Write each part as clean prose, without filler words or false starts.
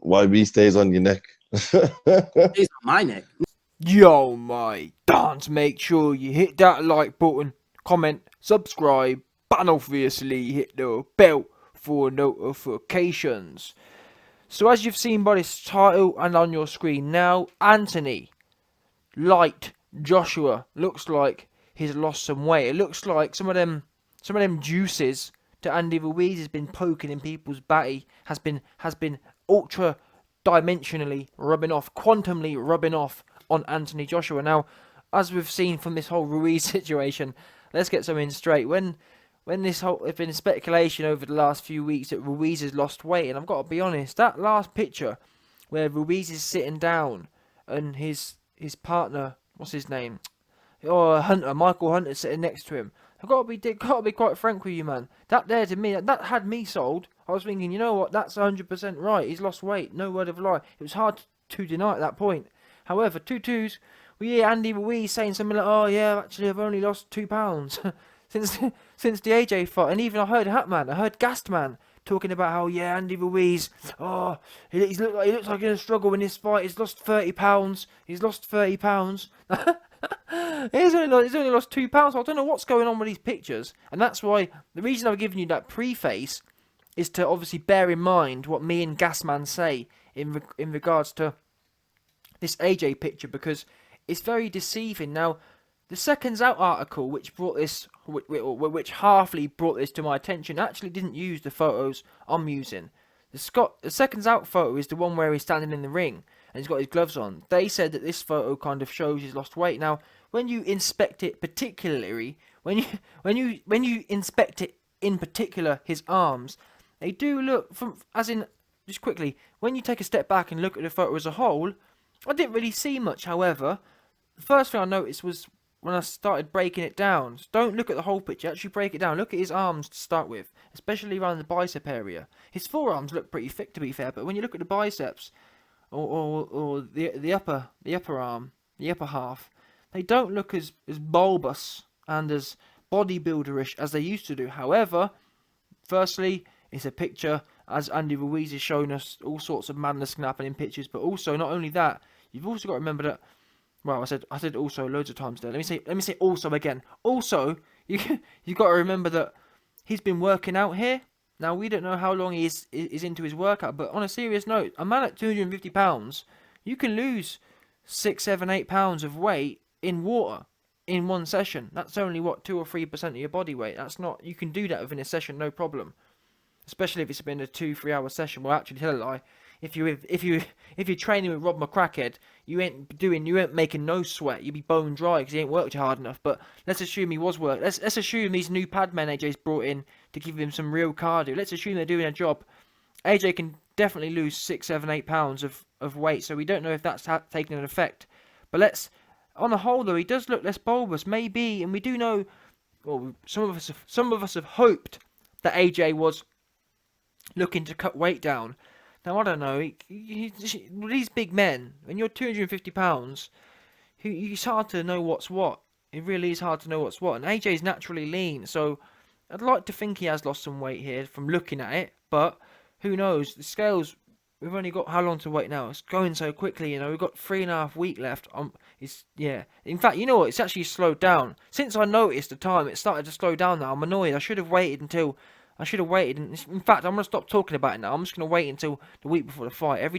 YB stays on your neck. It's on my neck. Yo, my dance, make sure you hit that like button, comment, subscribe, and obviously hit the bell for notifications. So as you've seen by this title and on your screen now, Anthony Light Joshua looks like he's lost some weight. It looks like some of them juices that Andy Ruiz has been poking in people's batty has been ultra dimensionally rubbing off, quantumly rubbing off on Anthony Joshua. Now, as we've seen from this whole Ruiz situation, let's get something straight. When this whole, there's been speculation over the last few weeks that Ruiz has lost weight, and I've got to be honest, that last picture where Ruiz is sitting down and his partner, what's his name? Oh, Hunter, Michael Hunter, sitting next to him. I've got to be quite frank with you, man. That there to me, that had me sold. I was thinking, you know what, that's 100% right. He's lost weight, no word of a lie. It was hard to deny at that point. However, we hear Andy Ruiz saying something like, "Oh yeah, actually I've only lost £2 since the AJ fight." And even I heard Gastman talking about how, yeah, Andy Ruiz, oh, he looks like in a struggle in this fight. He's lost £30. He's lost £30. He's only lost £2. So I don't know what's going on with these pictures, and that's why the reason I've given you that preface is to obviously bear in mind what me and Gasman say in regards to this AJ picture, because it's very deceiving. Now, the Seconds Out article, which halfly brought this to my attention, actually didn't use the photos I'm using. The Seconds Out photo is the one where he's standing in the ring and he's got his gloves on. They said that this photo kind of shows he's lost weight. Now, when you inspect it particularly, when you inspect it in particular, his arms, they do look just quickly, when you take a step back and look at the photo as a whole, I didn't really see much. However, the first thing I noticed was when I started breaking it down. Don't look at the whole picture, actually break it down. Look at his arms to start with, especially around the bicep area. His forearms look pretty thick, to be fair, but when you look at the biceps or the upper arm, the upper half, they don't look as bulbous and as bodybuilderish as they used to do. However, firstly, it's a picture, as Andy Ruiz has shown us all sorts of madness can happen in pictures, but also, not only that, you've also got to remember that, well, I said also loads of times there. Let me say also again. Also, you've got to remember that he's been working out here. Now, we don't know how long he is into his workout, but on a serious note, a man at £250, you can lose 6, 7, 8 pounds of weight in water in one session. That's only, 2 or 3% of your body weight. That's not, you can do that within a session, no problem. Especially if it's been a 2-3 hour session. Well, actually, tell a lie. If you're training with Rob McCrackhead, you ain't making no sweat. You'd be bone dry because he ain't worked hard enough. But let's assume he was work. Let's assume these new pad men AJ's brought in to give him some real cardio. Let's assume they're doing a job. AJ can definitely lose 6, 7, 8 pounds of weight. So we don't know if that's taking an effect. But on the whole though, he does look less bulbous, maybe, and we do know. Well, some of us have hoped that AJ was looking to cut weight down. Now, I don't know, these big men, when you're £250, it's hard to know what's what. It really is hard to know what's what. And AJ's naturally lean, so I'd like to think he has lost some weight here from looking at it, but who knows? The scales, we've only got how long to wait now? It's going so quickly, we've got 3.5 weeks left. In fact, you know what? It's actually slowed down. Since I noticed the time, it started to slow down now. I'm annoyed. I should have waited. And in fact, I'm going to stop talking about it now. I'm just going to wait until the week before the fight. Every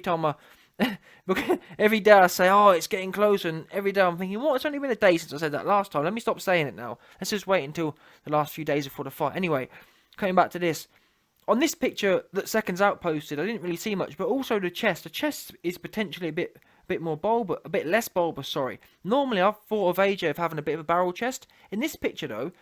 day I say, oh, it's getting closer, and every day I'm thinking, what? It's only been a day since I said that last time. Let me stop saying it now. Let's just wait until the last few days before the fight. Anyway, coming back to this. On this picture that Seconds Out posted, I didn't really see much, but also the chest. The chest is potentially a bit more bulbous, a bit less bulbous, sorry. Normally, I've thought of AJ of having a bit of a barrel chest. In this picture, though,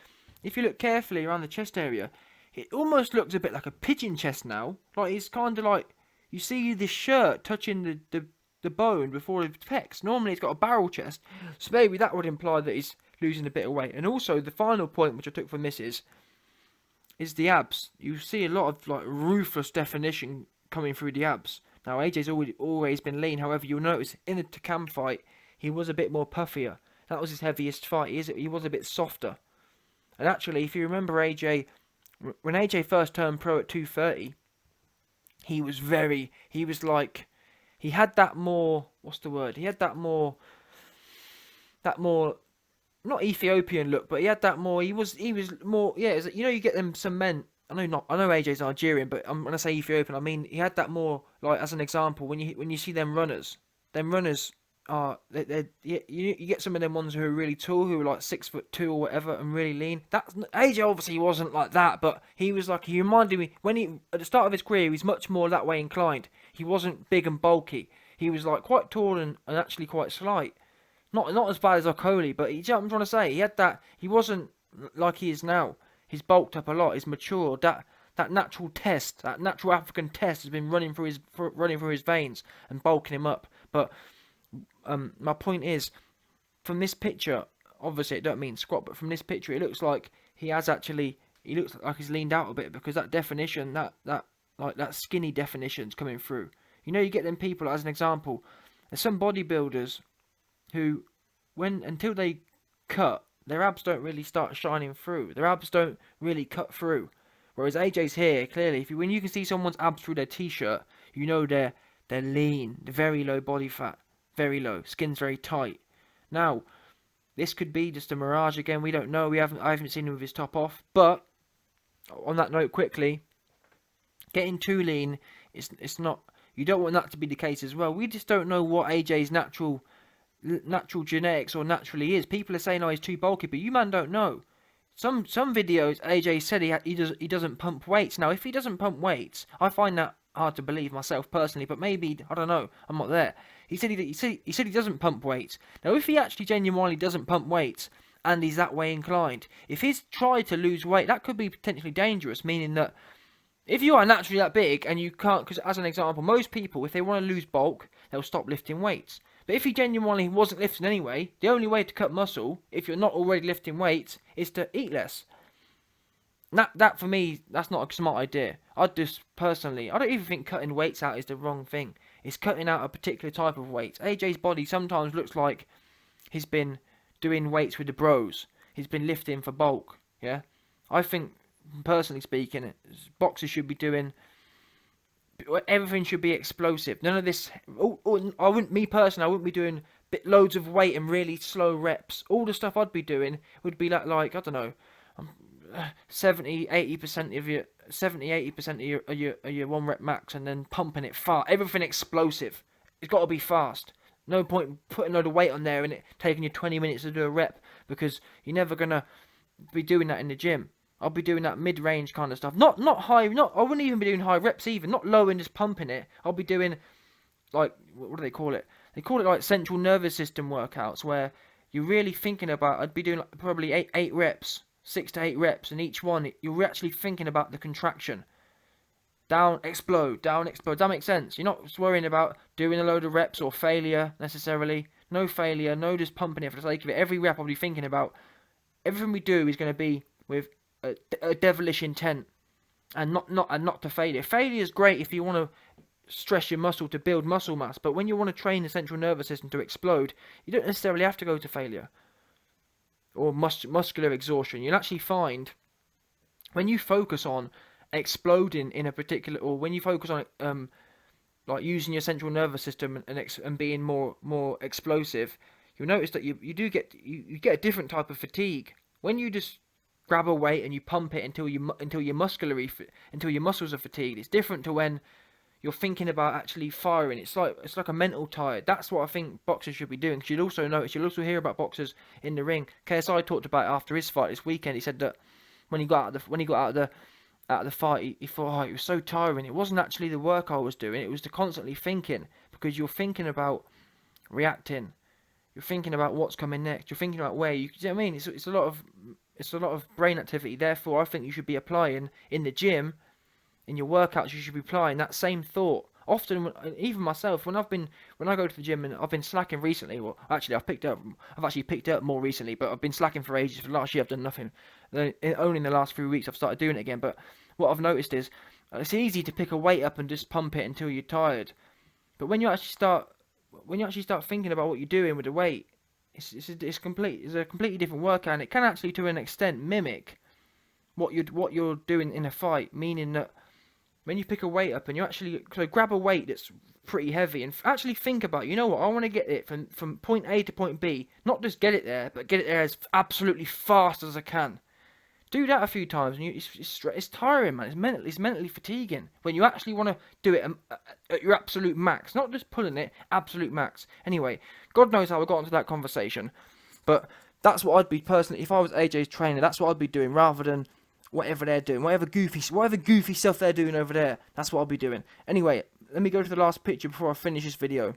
if you look carefully around the chest area, it almost looks a bit like a pigeon chest now. Like, it's kind of like, you see the shirt touching the bone before the pecs. Normally it's got a barrel chest, so maybe that would imply that he's losing a bit of weight. And also, the final point which I took from this is the abs. You see a lot of, like, ruthless definition coming through the abs. Now, AJ's always been lean. However, you'll notice in the Takam fight, he was a bit more puffier. That was his heaviest fight. He was a bit softer. And actually, if you remember AJ, when AJ first turned pro at 230, he was he had that more. What's the word? He had that more not Ethiopian look, but he had that more. He was more. Yeah, you know, you get them some men. I know AJ's Nigerian, but when I say Ethiopian, I mean he had that more. Like as an example, when you see them runners are you get some of them ones who are really tall, who are like 6'2" or whatever, and really lean. That's AJ obviously wasn't like that, but he was like he reminded me when he at the start of his career he was much more that way inclined. He wasn't big and bulky. He was like quite tall and actually quite slight. Not as bad as Okoli, but you know what I'm trying to say. He had that. He wasn't like he is now. He's bulked up a lot. He's matured. That natural test, that natural African test, has been running through his veins and bulking him up. But my point is, from this picture, obviously it don't mean squat, but from this picture, it looks like he has actually. He looks like he's leaned out a bit because that definition, that skinny definition's coming through. You know, you get them people as an example. There's some bodybuilders who, until they cut, their abs don't really start shining through. Their abs don't really cut through. Whereas AJ's here, clearly, when you can see someone's abs through their t-shirt, you know they're lean, they're very low body fat, very low, skin's very tight. Now, this could be just a mirage again. We don't know. I haven't seen him with his top off. But on that note, quickly, getting too lean, it's not. You don't want that to be the case as well. We just don't know what AJ's natural genetics or naturally is. People are saying, oh, he's too bulky, but you man don't know. Some videos AJ said he doesn't pump weights. Now if he doesn't pump weights, I find that hard to believe myself personally, but maybe, I don't know, I'm not there. He said he doesn't pump weights. Now if he actually genuinely doesn't pump weights and he's that way inclined, if he's tried to lose weight, that could be potentially dangerous, meaning that if you are naturally that big and you can't, because as an example, most people, if they want to lose bulk, they'll stop lifting weights. But if he genuinely wasn't lifting anyway, the only way to cut muscle, if you're not already lifting weights, is to eat less. That for me, that's not a smart idea. I don't even think cutting weights out is the wrong thing. It's cutting out a particular type of weights. AJ's body sometimes looks like he's been doing weights with the bros. He's been lifting for bulk, yeah? I think, personally speaking, boxers should be doing... Everything should be explosive. None of this. I wouldn't be doing loads of weight and really slow reps. All the stuff I'd be doing would be like I don't know, 70-80% of your 1 rep max, and then pumping it fast. Everything explosive. It's got to be fast. No point putting a load of weight on there and it taking you 20 minutes to do a rep, because you're never gonna be doing that in the gym. I'll be doing that mid-range kind of stuff. Not high. I wouldn't even be doing high reps either. Not low and just pumping it. I'll be doing, like, what do they call it? They call it like central nervous system workouts, where you're really thinking about. I'd be doing like probably 8 reps, 6 to 8 reps, and each one you're actually thinking about the contraction. Down, explode, down, explode. That makes sense. You're not just worrying about doing a load of reps or failure necessarily. No failure. No just pumping it for the sake of it. Every rep I'll be thinking about. Everything we do is going to be with a devilish intent, and not to failure. Failure is great if you want to stress your muscle to build muscle mass, but when you want to train the central nervous system to explode, you don't necessarily have to go to failure or muscular exhaustion. You'll actually find when you focus on exploding in a particular, or when you focus on like using your central nervous system and being more explosive, you'll notice that you get a different type of fatigue. When you just grab a weight and you pump it until your muscles are fatigued, it's different to when you're thinking about actually firing. It's like a mental tired. That's what I think boxers should be doing. Because you'll also hear about boxers in the ring. KSI talked about it after his fight this weekend. He said that when he got out of the fight, he thought, oh, it was so tiring. It wasn't actually the work I was doing. It was the constantly thinking, because you're thinking about reacting. You're thinking about what's coming next. You're thinking about where you. Do you know what I mean? It's a lot of brain activity. Therefore, I think you should be applying in the gym, in your workouts. You should be applying that same thought. Often, even myself, when I go to the gym and I've been slacking recently. Well, actually, I've actually picked up more recently, but I've been slacking for ages. For last year, I've done nothing. Only in the last few weeks, I've started doing it again. But what I've noticed is it's easy to pick a weight up and just pump it until you're tired. But when you actually start thinking about what you're doing with the weight, it's a completely different workout, and it can actually, to an extent, mimic what you're doing in a fight. Meaning that when you pick a weight up and you actually grab a weight that's pretty heavy. And actually think about it. You know what? I want to get it from point A to point B. Not just get it there, but get it there as absolutely fast as I can. Do that a few times, and it's tiring, man. It's mentally fatiguing when you actually want to do it at your absolute max, not just pulling it, absolute max. Anyway, God knows how I got into that conversation, but that's what I'd be personally, if I was AJ's trainer, that's what I'd be doing rather than whatever they're doing, whatever goofy stuff they're doing over there. That's what I'll be doing. Anyway, let me go to the last picture before I finish this video.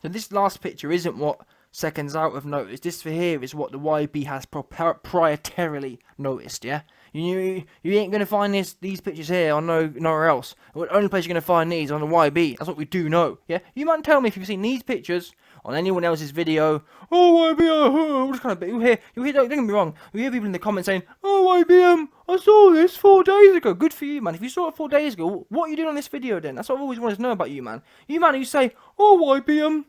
So this last picture isn't what Seconds Out have noticed. This for here is what the YB has proprietarily noticed, yeah? You ain't going to find these pictures here or nowhere else. The only place you're going to find these on the YB. That's what we do know, yeah? You might tell me if you've seen these pictures on anyone else's video. Oh, YB, what kind of bit? You hear, don't get me wrong, you hear people in the comments saying, oh, YB, I saw this 4 days ago. Good for you, man. If you saw it 4 days ago, what are you doing on this video then? That's what I've always wanted to know about you, man. You, man, who say, oh, YB,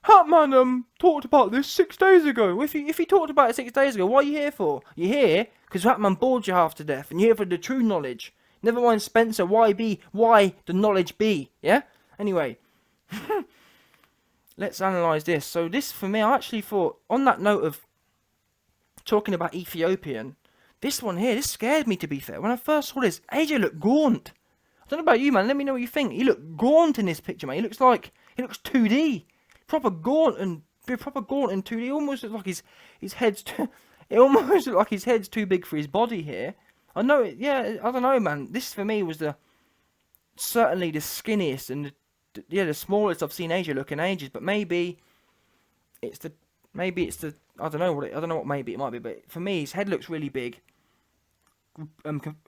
Hatman talked about this 6 days ago. If he talked about it 6 days ago, what are you here for? You're here because Hatman bored you half to death, and you're here for the true knowledge. Never mind Spencer, YB, why the knowledge be, yeah? Anyway, let's analyse this. So this, for me, I actually thought, on that note of talking about Ethiopian, this one here, this scared me, to be fair. When I first saw this, AJ looked gaunt. I don't know about you, man. Let me know what you think. He looked gaunt in this picture, man. He looks 2D. Proper gaunt in 2D. Almost looks like his head's it almost looks like his head's too big for his body here. I know it. Yeah, I don't know, man. This for me was certainly the skinniest and the smallest I've seen AJ look in ages. But maybe it's the I don't know what maybe it might be. But for me, his head looks really big,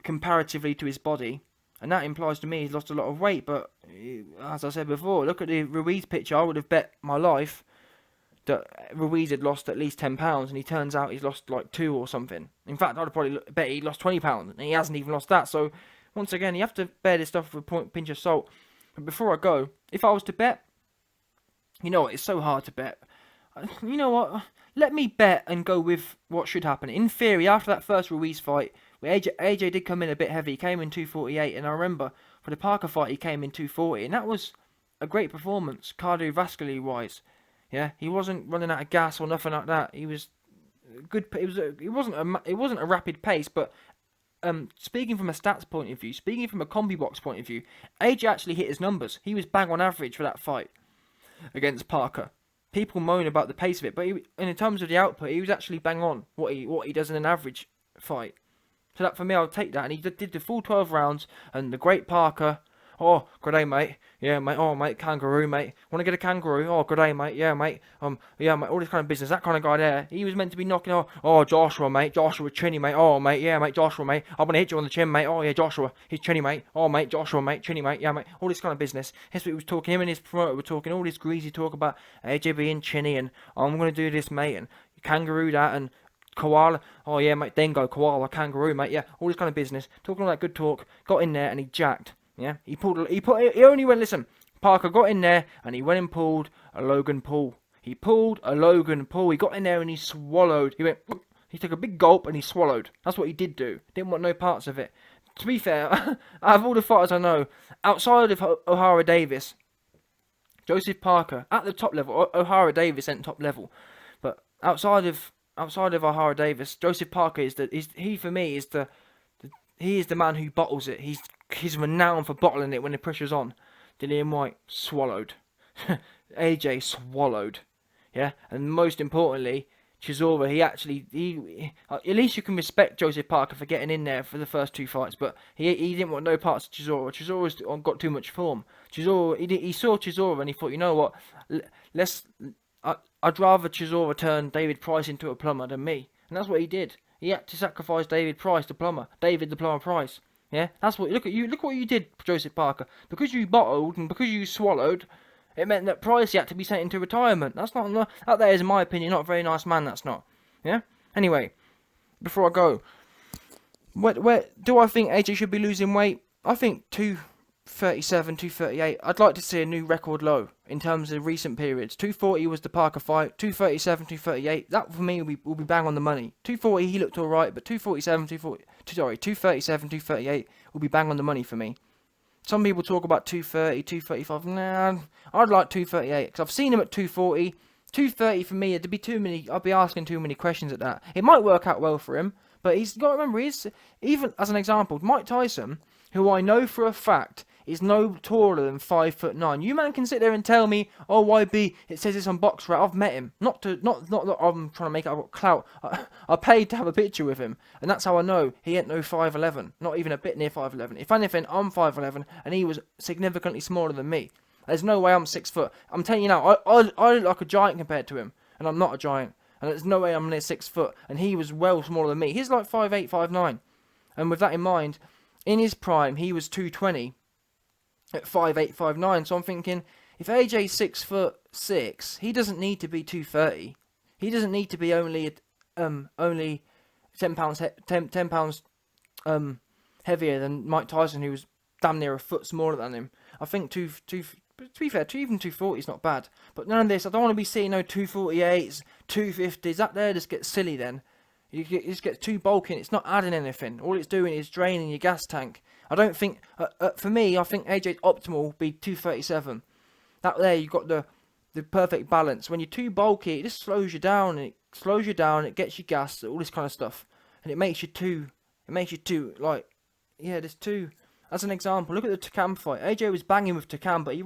comparatively to his body. And that implies to me he's lost a lot of weight. But as I said before, look at the Ruiz picture. I would have bet my life that Ruiz had lost at least 10 pounds. And he turns out he's lost like 2 or something. In fact, I'd probably bet he lost 20 pounds. And he hasn't even lost that. So, once again, you have to bear this stuff with a pinch of salt. But before I go, if I was to bet, you know what, it's so hard to bet. You know what, let me bet and go with what should happen. In theory, after that first Ruiz fight, AJ did come in a bit heavy. He came in 248, and I remember for the Parker fight he came in 240, and that was a great performance cardiovascularly wise. Yeah, he wasn't running out of gas or nothing like that. He was good. It wasn't a rapid pace, but speaking from a stats point of view, speaking from a combi box point of view, AJ actually hit his numbers. He was bang on average for that fight against Parker. People moan about the pace of it, but in terms of the output, he was actually bang on what he does in an average fight. So that for me, I'll take that. And he did the full 12 rounds, and the great Parker. Oh, good day, mate. Yeah, mate. Oh, mate, kangaroo, mate. Want to get a kangaroo? Oh, good day, mate. Yeah, mate. Yeah, mate. All this kind of business. That kind of guy there. He was meant to be knocking. Oh, Joshua, mate. Joshua Chinny, mate. Oh, mate. Yeah, mate. Joshua, mate. I'm gonna hit you on the chin, mate. Oh, yeah, Joshua. He's Chinny, mate. Oh, mate. Joshua, mate. Chinny, mate. Yeah, mate. All this kind of business. That's what he was talking. Him and his promoter were talking all this greasy talk about AJ being Chinny and I'm gonna do this, mate, and kangaroo that and koala. Oh yeah, mate. Dingo, koala, kangaroo, mate. Yeah, all this kind of business. Talking all that good talk. Got in there and he jacked. Yeah, he only went, listen, Parker got in there and he went and pulled a Logan Paul. He pulled a Logan Paul. He got in there and he swallowed. He took a big gulp and he swallowed. That's what he did do. Didn't want no parts of it. To be fair, out of all the fighters I know, outside of O'Hara Davis, Joseph Parker, at the top level, O'Hara Davis ain't top level, but outside of O'Hara Davis, Joseph Parker is the man who bottles it. He's renowned for bottling it when the pressure's on. Dillian White swallowed. AJ swallowed. Yeah, and most importantly, Chisora, he at least you can respect Joseph Parker for getting in there for the first 2 fights, but he didn't want no parts of Chisora. Chisora's got too much form. He saw Chisora and he thought, you know what, I'd rather Chisora turn David Price into a plumber than me, and that's what he did. He had to sacrifice David Price, the plumber. David the plumber Price. Yeah, that's what. Look what you did, Joseph Parker. Because you bottled and because you swallowed, it meant that Price had to be sent into retirement. That there is, in my opinion, not a very nice man. That's not. Yeah. Anyway, before I go, where do I think AJ should be losing weight? I think 237, 238. I'd like to see a new record low in terms of recent periods. 240 was the Parker fight. 237, 238. That for me will be bang on the money. 240 he looked alright, but 237, 238 will be bang on the money for me. some people talk about 230, 235. Nah, I'd like 238 because I've seen him at 240. 230 for me, it'd be too many. I'd be asking too many questions at that. It might work out well for him, but he's got to remember, even as an example, Mike Tyson, who I know for a fact is no taller than 5'9". You man can sit there and tell me, oh YB, it says this on BoxRec. I've met him. Not that I'm trying to make out clout. I paid to have a picture with him, and that's how I know he ain't no 5'11". Not even a bit near 5'11". If anything, I'm 5'11", and he was significantly smaller than me. There's no way I'm 6 foot. I'm telling you now, I look like a giant compared to him, and I'm not a giant. And there's no way I'm near 6 foot, and he was well smaller than me. He's like 5'8", 5'9". And with that in mind, in his prime, he was 220 at 5'8", 5'9". So I'm thinking, if AJ's 6'6", he doesn't need to be 230. He doesn't need to be only 10 pounds heavier than Mike Tyson, who was damn near a foot smaller than him. I think to be fair, even 240 is not bad. But none of this, I don't want to be seeing no 248s, 250s. That there just gets silly then. You just get too bulky and it's not adding anything. All it's doing is draining your gas tank. I don't think, for me, I think AJ's optimal would be 237. That there, you've got the perfect balance. When you're too bulky, it just slows you down. It gets you gassed, all this kind of stuff. And it makes you too, there's too. As an example, look at the Takam fight. AJ was banging with Takam, but he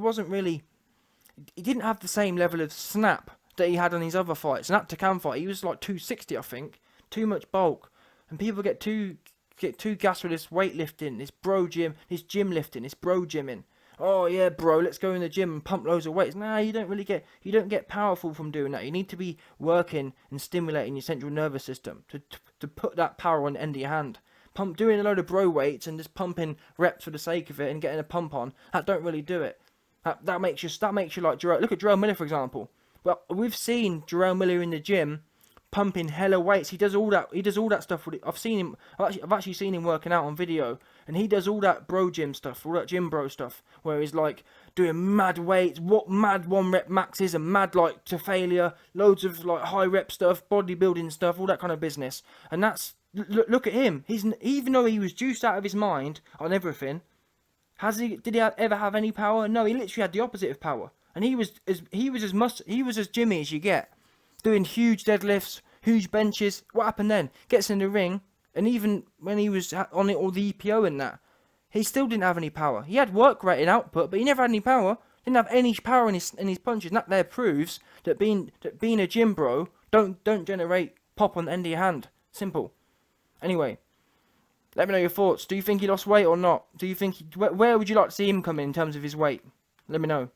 didn't have the same level of snap that he had on his other fights. And that Takam fight, he was like 260, I think. Too much bulk. And people get too gassed with this weightlifting, this gym lifting, this bro gymming. Oh yeah, bro, let's go in the gym and pump loads of weights. Nah, you don't get powerful from doing that. You need to be working and stimulating your central nervous system to put that power on the end of your hand. Doing a load of bro weights and just pumping reps for the sake of it and getting a pump on, that don't really do it. That makes you like Jarrell. Look at Jarrell Miller, for example. Well, we've seen Jarrell Miller in the gym pumping hella weights. He does all that stuff. I've actually seen him working out on video, and he does all that bro gym stuff, all that gym bro stuff, where he's like doing mad weights, mad 1 rep maxes, and mad like to failure, loads of like high rep stuff, bodybuilding stuff, all that kind of business. And that's look at him. Even though he was juiced out of his mind on everything, did he ever have any power? No, he literally had the opposite of power, and he was as Jimmy as you get. Doing huge deadlifts, huge benches. What happened then? Gets in the ring, and even when he was on it, all the EPO and that, he still didn't have any power. He had work rate and output, but he never had any power. Didn't have any power in his punches. And that there proves that being a gym bro don't generate pop on the end of your hand. Simple. Anyway, let me know your thoughts. Do you think he lost weight or not? Do you think where would you like to see him come in terms of his weight? Let me know.